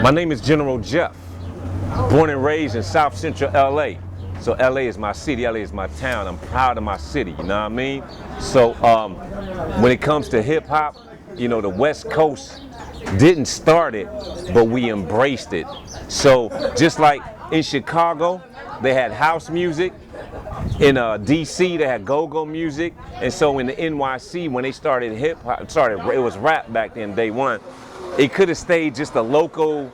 My name is General Jeff, born and raised in South Central LA. So LA is my city, LA is my town. I'm proud of my city, you know what I mean? So when it comes to hip hop, you know, the West Coast didn't start it, but we embraced it. So just like in Chicago, they had house music. In DC, they had go-go music. And so in the NYC, when they started hip hop, it was rap back then, day one. It could have stayed just a local,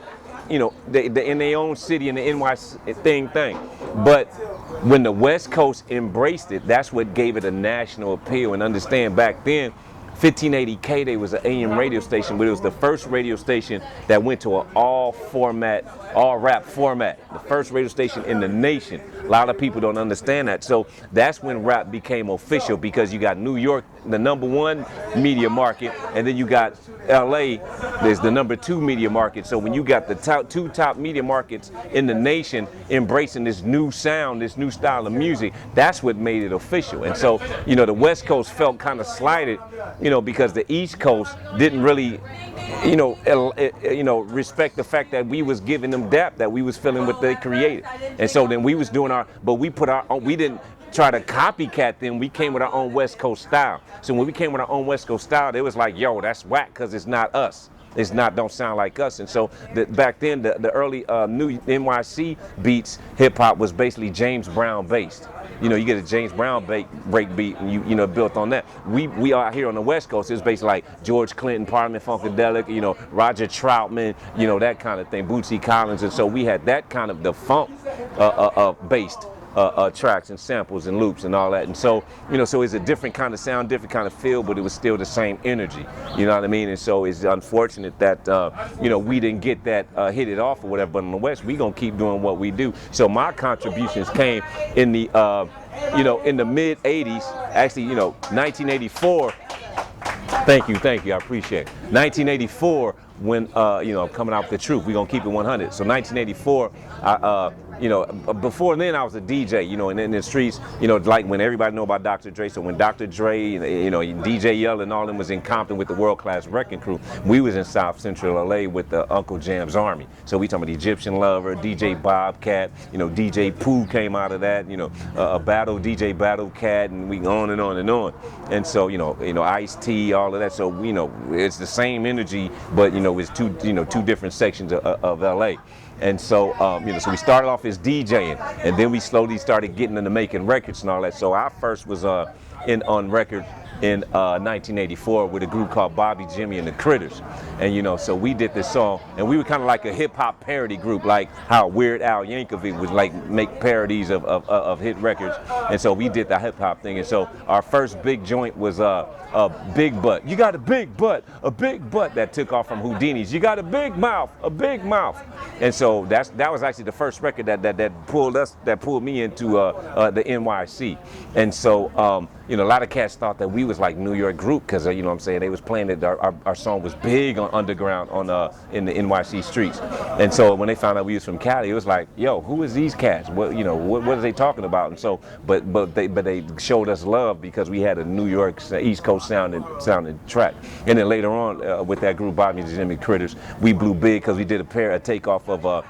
you know, in their own city, in the NYC thing. But when the West Coast embraced it, that's what gave it a national appeal. And understand, back then, 1580K, they was an AM radio station, but it was the first radio station that went to an all rap format. The first radio station in the nation. A lot of people don't understand that. So that's when rap became official, because you got New York, the #1 media market, and then you got LA, there's the #2 media market. So when you got the two top media markets in the nation embracing this new sound, this new style of music, that's what made it official. And so, you know, the West Coast felt kind of slighted, you know, because the East Coast didn't really, respect the fact that we was giving them dap, that we was feeling what they created. And so then we was doing we didn't try to copycat them. We came with our own West Coast style. So when we came with our own West Coast style, it was like, yo, that's whack because it's not us. Don't sound like us. And so back then, the early new NYC beats, hip hop was basically James Brown based. You know, you get a James Brown break beat, and you know, built on that. We are here on the West Coast. It's basically like George Clinton, Parliament Funkadelic, you know, Roger Troutman, you know, that kind of thing, Bootsy Collins. And so we had that kind of the funk based tracks and samples and loops and all that. And so, you know, so it's a different kind of sound, different kind of feel, but it was still the same energy. You know what I mean? And so it's unfortunate that, you know, we didn't get that, hit it off or whatever, but in the West, we gonna keep doing what we do. So my contributions came in the, you know, in the mid 80s, actually, you know, 1984. Thank you, I appreciate it. 1984, when, you know, coming out with the truth, we're gonna keep it 100. So 1984, you know, before then I was a DJ, you know, and in the streets, you know, like when everybody know about Dr. Dre. So when Dr. Dre, you know, DJ Yell and all them was in Compton with the World Class Wrecking Crew, we was in South Central LA with the Uncle Jam's Army. So we talking about Egyptian Lover, DJ Bobcat, you know, DJ Pooh came out of that, you know, DJ Battle Cat, and we on and on and on. And so, you know, Ice-T, all of that. So, you know, it's the same energy, but, you know, it's two different sections of LA. And so, you know, so we started off as DJing, and then we slowly started getting into making records and all that. So I first was on record in 1984 with a group called Bobby, Jimmy, and the Critters. And, you know, so we did this song, and we were kind of like a hip hop parody group, like how Weird Al Yankovic would like make parodies of hit records. And so we did the hip hop thing. And so our first big joint was a Big Butt. You got a big butt, that took off from Houdini's. You got a big mouth, And so that was actually the first record that pulled me into the NYC. And so, you know, a lot of cats thought that we was like New York group, because, you know what I'm saying, they was playing it, our song was big on underground in the NYC streets. And so when they found out we was from Cali, it was like, yo, who is these cats? What, you know, what are they talking about? And so, but they showed us love because we had a New York East Coast sounding track. And then later on, with that group, Bobby and Jimmy Critters, we blew big because we did a takeoff of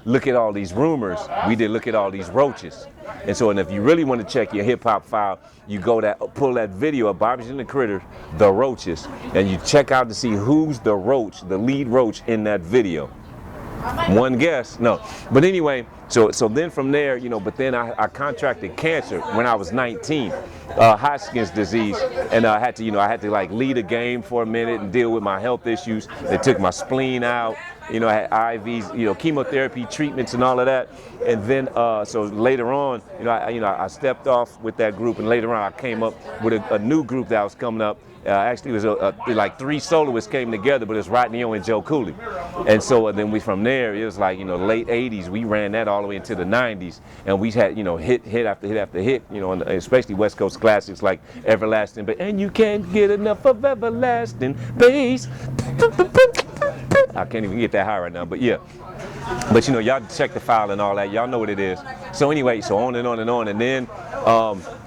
Look at All These Rumors. We did Look at All These Roaches. And so, and if you really want to check your hip hop file, you pull that video of Bobby and the Critters, The Roaches, and you check out to see who's the roach, the lead roach in that video. One guess, no. But anyway, so then from there, you know, but then I contracted cancer when I was 19, Hodgkin's disease, and I had to like lead a game for a minute and deal with my health issues. They took my spleen out, you know, I had IVs, you know, chemotherapy treatments and all of that. And then, so later on, I stepped off with that group, and later on I came up with a new group that was coming up. Actually, it was like 3 soloists came together, but it's Rodney O and Joe Cooley. And so then from there, it was like, you know, late 80s, we ran that all the way into the 90s. And we had, you know, hit after hit after hit, you know, and especially West Coast classics like Everlasting, and you can't get enough of Everlasting Bass. I can't even get that high right now, but yeah. But, you know, y'all check the file and all that. Y'all know what it is. So anyway, so on and on and on, and then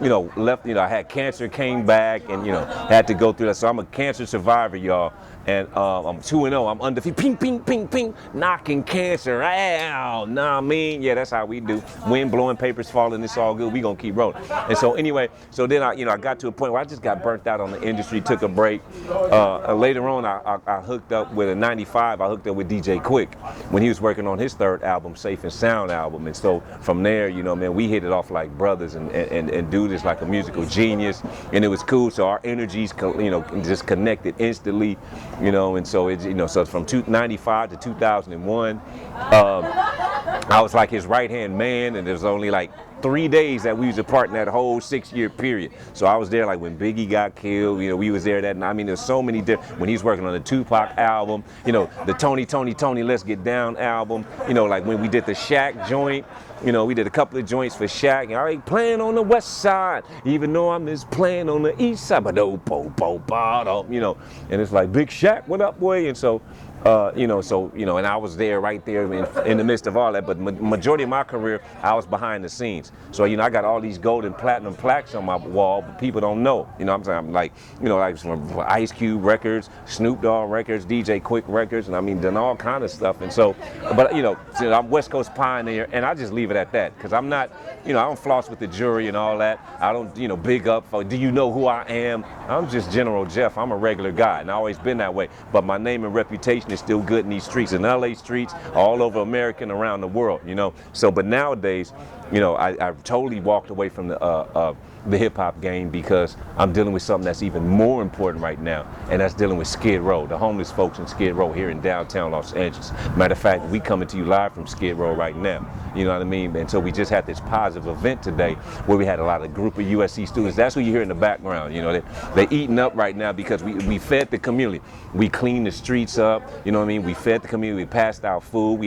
you know, left. You know, I had cancer, came back, and you know, had to go through that. So I'm a cancer survivor, y'all. And I'm 2-0. I'm undefeated. Ping, ping, ping, ping. Knocking cancer. Ow. Nah, I mean, yeah, that's how we do. Wind blowing, papers falling. It's all good. We gonna keep rolling. And so anyway, so then I got to a point where I just got burnt out on the industry. Took a break. Later on, I hooked up with a '95. I hooked up with DJ Quick when he was working on his third album, Safe and Sound album. And so from there, you know, man, we hit it off like brothers. And dude is like a musical genius. And it was cool. So our energies, you know, just connected instantly. You know, and so it's, you know, so from 95 to 2001, I was like his right-hand man, and there's only like 3 days that we was apart in that whole 6-year period. So I was there like when Biggie got killed, you know, we was there that night. I mean, there's so many different, when he's working on the Tupac album, you know, the Tony, Let's Get Down album, you know, like when we did the Shaq joint, you know, we did a couple of joints for Shaq, and I ain't playing on the west side, even though I'm just playing on the east side, but you know, and it's like, Big Shaq, what up, boy? And so, you know, and I was there right there in the midst of all that, but majority of my career, I was behind the scenes. So, you know, I got all these gold and platinum plaques on my wall, but people don't know. You know what I'm saying? I'm like, you know, like from Ice Cube records, Snoop Dogg records, DJ Quick records, and I mean, done all kind of stuff. And so, but, you know, I'm West Coast pioneer, and I just leave it at that, because I'm not, you know, I don't floss with the jury and all that. I don't, you know, big up for, do you know who I am? I'm just General Jeff. I'm a regular guy, and I've always been that way. But my name and reputation is still good in these streets, in LA streets, all over America and around the world, you know. So, but nowadays, you know, I've totally walked away from the hip-hop game, because I'm dealing with something that's even more important right now, and that's dealing with Skid Row, the homeless folks in Skid Row here in downtown Los Angeles. Matter of fact, we coming to you live from Skid Row right now, you know what I mean? And so we just had this positive event today where we had a lot of group of USC students. That's what you hear in the background, you know, they eating up right now because we fed the community. We cleaned the streets up, you know what I mean? We fed the community, we passed out food,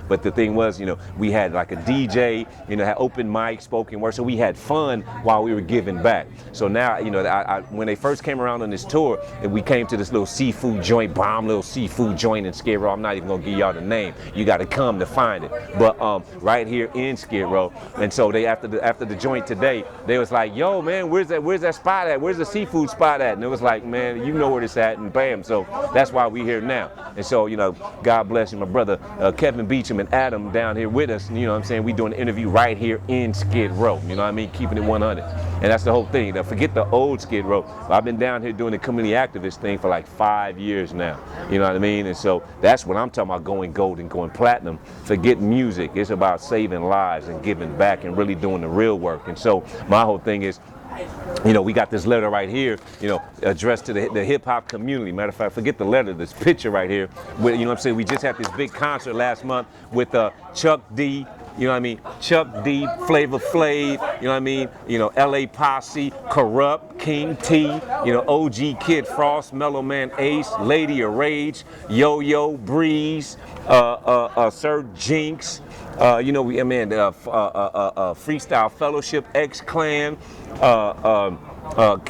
but the thing was, you know, we had like a DJ, you know, had open mic, spoken word, so we had fun while we were giving back. So now, you know, when they first came around on this tour, and we came to this little seafood joint, bomb little seafood joint in Skid Row. I'm not even gonna give y'all the name. You got to come to find it. But right here in Skid Row. And so they after the joint today, they was like, yo, man, where's that spot at? Where's the seafood spot at? And it was like, man, you know where it's at, and bam. So that's why we here now. And so, you know, God bless you, my brother Kevin Beecham and Adam down here with us. You know what I'm saying? We doing an interview right here in Skid Row. You know what I mean? Keeping it 100. And that's the whole thing. Now, forget the old Skid Row. I've been down here doing the community activist thing for like 5 years now. You know what I mean? And so that's what I'm talking about, going gold and going platinum. Forget music. It's about saving lives and giving back and really doing the real work. And so my whole thing is, you know, we got this letter right here, you know, addressed to the hip-hop community. Matter of fact, forget the letter, this picture right here. With, you know what I'm saying? We just had this big concert last month with Chuck D, you know what I mean? Chuck D, Flavor Flav, you know what I mean? You know, LA Posse, Corrupt, King T, you know, OG Kid Frost, Mellow Man Ace, Lady of Rage, Yo-Yo, Breeze, Sir Jinx, you know, Freestyle Fellowship, X-Clan,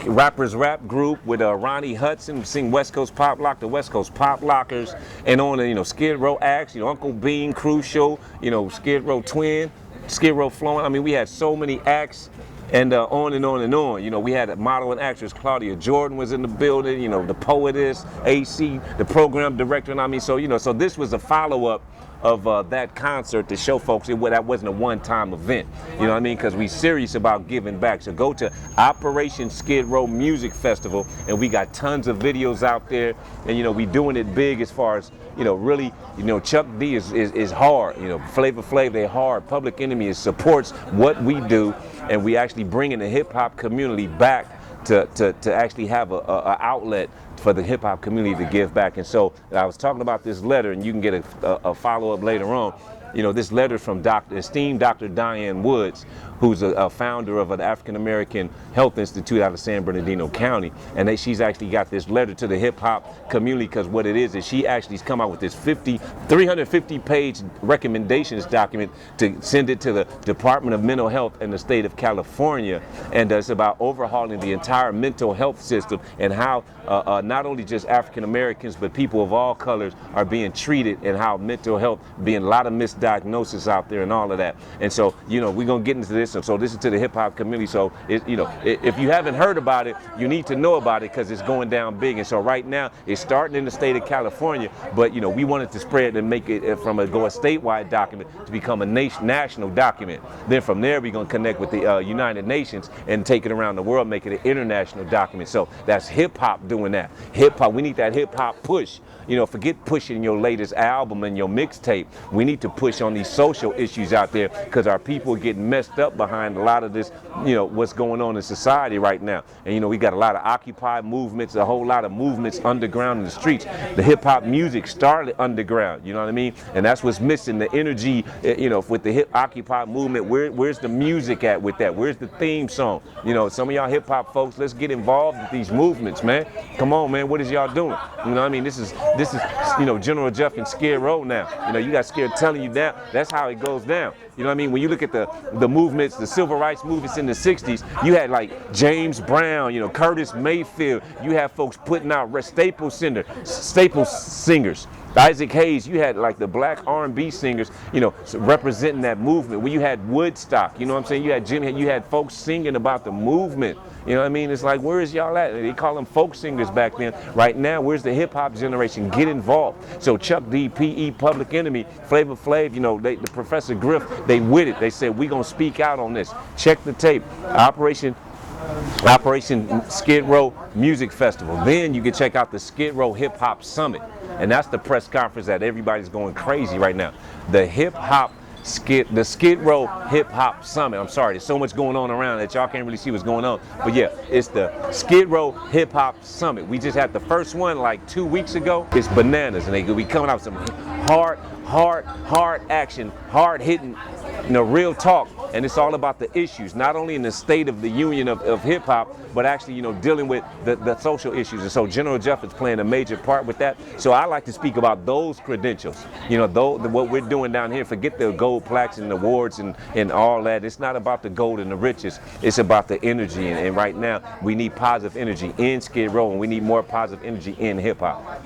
Rappers Rap Group with Ronnie Hudson, sing West Coast Pop Lock, the West Coast Pop Lockers, and on the, you know, Skid Row acts, you know, Uncle Bean, Crucial, you know, Skid Row Twin, Skid Row Flowing. I mean, we had so many acts, and on and on and on. You know, we had a model and actress, Claudia Jordan was in the building, you know, the poetess, AC, the program director, and I mean, so, you know, so this was a follow-up of that concert to show folks that wasn't a one-time event, you know what I mean? Because we serious about giving back. So go to Operation Skid Row Music Festival, and we got tons of videos out there, and you know, we doing it big as far as, you know, really, you know, Chuck D is hard, you know, Flavor Flav, they hard, Public Enemy supports what we do, and we actually bringing the hip-hop community back to actually have a outlet for the hip-hop community to give back. And so I was talking about this letter, and you can get a follow-up later on. You know, this letter from esteemed Dr. Diane Woods, who's a founder of an African American Health Institute out of San Bernardino County, and she's actually got this letter to the hip hop community, because what it is she actually's come out with this 350-page recommendations document to send it to the Department of Mental Health in the state of California, and it's about overhauling the entire mental health system and how not only just African Americans but people of all colors are being treated, and how mental health being a lot of misdiagnosis out there and all of that. And so, you know, we're gonna get into this. So this is to the hip hop community. So you know, if you haven't heard about it, you need to know about it, because it's going down big. And so right now it's starting in the state of California, but you know, we wanted to spread and make it from a statewide document to become a national document. Then from there we're gonna connect with the United Nations and take it around the world, make it an international document. So that's hip hop doing that. Hip hop, we need that hip hop push. You know, forget pushing your latest album and your mixtape. We need to push on these social issues out there, because our people are getting messed up behind a lot of this, you know, what's going on in society right now. And you know, we got a lot of Occupy movements, a whole lot of movements underground in the streets. The hip hop music started underground, you know what I mean? And that's what's missing, the energy, you know, with the hip Occupy movement. Where's the music at with that? Where's the theme song? You know, some of y'all hip hop folks, let's get involved with these movements, man. Come on, man, what is y'all doing? You know what I mean? This is, you know, General Jeff and Skid Row now. You know, you got Skid telling you that. That's how it goes down. You know what I mean? When you look at the movements, the civil rights movements in the 60s, you had like James Brown, you know, Curtis Mayfield. You have folks putting out staple singers. Isaac Hayes, you had like the black R&B singers, you know, representing that movement. When you had Woodstock, you know what I'm saying? You had Jimmy, you had folks singing about the movement. You know what I mean? It's like, where is y'all at? They call them folk singers back then. Right now, where's the hip hop generation? Get involved. So Chuck D, P.E., Public Enemy, Flavor Flav, you know, the Professor Griff, they with it. They said, we gonna speak out on this. Check the tape. Operation Skid Row Music Festival. Then you can check out the Skid Row Hip Hop Summit. And that's the press conference that everybody's going crazy right now. The Skid Row Hip Hop Summit. I'm sorry, there's so much going on around that y'all can't really see what's going on. But yeah, it's the Skid Row Hip Hop Summit. We just had the first one like 2 weeks ago. It's bananas, and they gonna be coming out with some hard action, hard hitting, you know, real talk. And it's all about the issues, not only in the state of the union of hip hop, but actually, you know, dealing with the social issues. And so General Jeff is playing a major part with that. So I like to speak about those credentials. You know, what we're doing down here, forget the gold plaques and awards and all that. It's not about the gold and the riches. It's about the energy. And right now, we need positive energy in Skid Row, and we need more positive energy in hip hop.